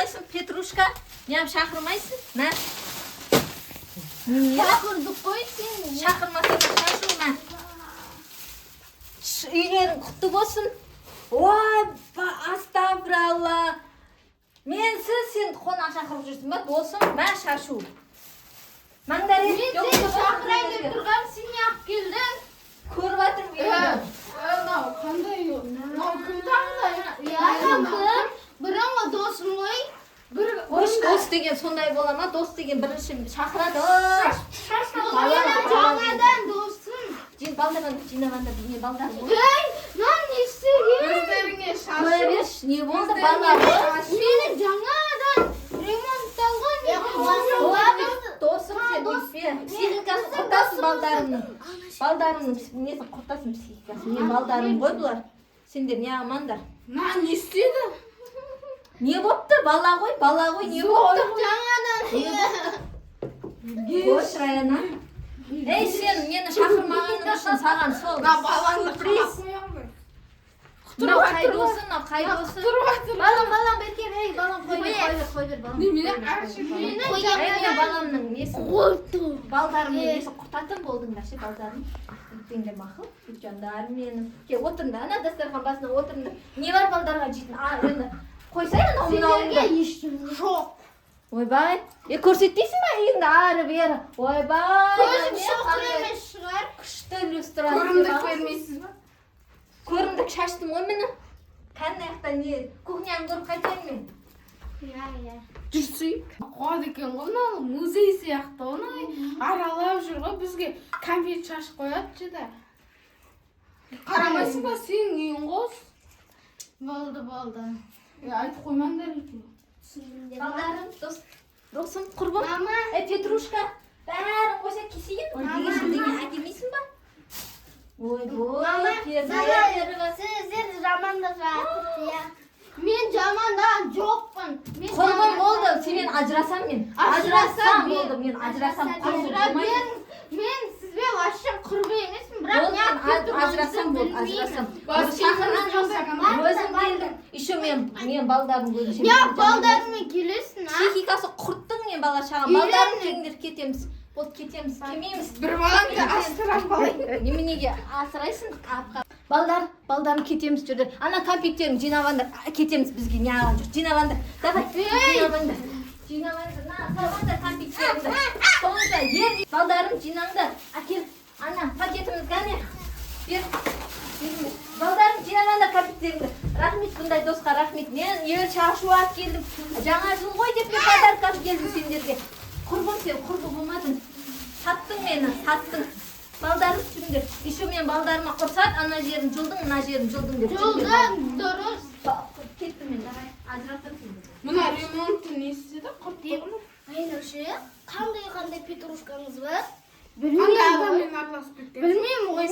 шақырмайсың, Петрушка? Неғып шақырмайсың? На. Шақырдық қой сен. Шақырмасаң шашу, на. Үйлерің құтты болсын. Ой, астағфиралла. Менсіз сен қонақ шақырып жүрсің ба? Болсын, мә шашу. Маңдар ет. Мен сені шақырайын деп тұрғам, сен неғып келдің? Көріп атырмын үйіңді. Мынау қандай? Мынау кім тағы Я бұрынғы досым ғой. Дос деген сондай бола ма? Дос деген бірінші шақырады. Жаңадан досым. Балдардан жинағанда не балдар болды? Ей, мынау не істеген? Өздеріңе Қоя шашу. берші, не болды бала? Мені жаңадан ремонтталған Досым сен неспе? Психикасын құртасың балдарымның. Балдарымның несін құртасың психикасын. Мен балдарым ғой бұлар. Сендер не амандар? На, не істеді? Не бопты? Бала ғой, не бопты? жаңадан. Қош, Раяна. Ей, сен мені шақырмағаның үшін саған сол. На, балаңды сюрприз. қамап қоям ғой. Мынау қай досы, мынау қай досы? Балам, бекер, ей, балам, қой бер, балам. Немене әрші Ей, баламның несін? Балдарымның несін құртатын болдыңдар ше, балдарым. Өйтпеңдер мақұл, жандарым менің. Кел, отырыңдар, ана дастархан басына отырыңдар. Не бар балдарға жейтін? Енді қойсай анау мынауыңды. Ештеңе жоқ. Ойбай, көрсетпейсің ба үйіңді ары-бері? Ойбай. Көзім шоқыр емес шығар. Күшті иллюстрация. көрімдік бермейсіз ба? Көрімдік шаштым ғой мені. Қандай аяқта не? Кухняны көріп қайтайын мен. Я. Жүрсейік. Қуады екен ғой мынау музей сияқты оны аралап жүр ғой бізге конфет шашып қояды да. Қарамайсың ба сенің үйің ғой? Болды. Айтып қоймаңдар екен. Балдарым, досым, құрбым. Мама. Петрушка, бәрін қойса кесейін. Деген әкелмейсің ба? Мама, сіздер жамандасасыз, иә. Мен жамандаған жоқпын. Құрбым болды, сенен ажырасам мен. Ажырасам болды, мен ажырасам. Мен сізбен вообще құрбы емеспін, бірақ ажырасам болды, ажырасам. Шақырған жоқсың, өзім келдім. Еще мен балдарым көрдім. Я балдарыңмен келесің, а? Психикасы құрттың мен бала шағам. Балдарым келіңдер кетеміз. Вот кетеміз, келмейміз. Бір балаңды асырап алайын. Неменеге асырайсың? Балдарым кетеміз жүрді. Ана конфеттерін жинавандар, кетеміз бізге не алған жоқ. Жинавандар, давай, жинавандар. Жинавандар, салғандар конфеттеріңді. Соңында ер балдарым жинаңдар. Әкел, ана пакетіміз ғане. Бер. Балдарым жинавандар конфеттеріңді. Рахмет бұндай досқа, рахмет. Мен ел шашу алып келдім. Жаңа жыл ғой деп подарка алып келдім сендерге. Құрбым сен, құрбы болмадың. Саттың мені, саттың. Балдарым түсіңдер. Еще мен балдарыма құрсат, ана жерін жылдың, мына жерін жылдың деп. Жылдан дұрыс. Кеттім мен, давай, ажыраттым сендер. Мына ремонтты не істеді? Құрттығын? Айнұршы, қандай петрушкаңыз бар? Қандай адаммен араласып кеткен? Білмеймін ғой.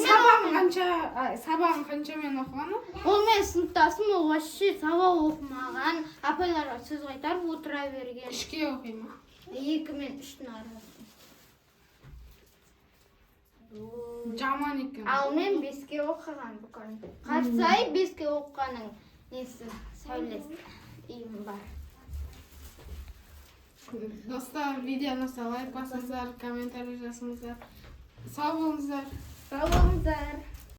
Сабағын қаншамен оқығаны? Ол мен сыныптасым, ол вообще сабақ оқымаған. Апайларға сөз қайтарып отыра берген. Үшке оқи ма? 2 мен 3-тің арасы. Жаман екен. Ал мен 5-ке оқыған бүкін. Қарсай 5-ке оқығаның несі сәулесі үйім бар. Достар, видеоны лайк басыңыздар, комментарий жазыңыздар. Сау болыңыздар. Сау болыңыздар.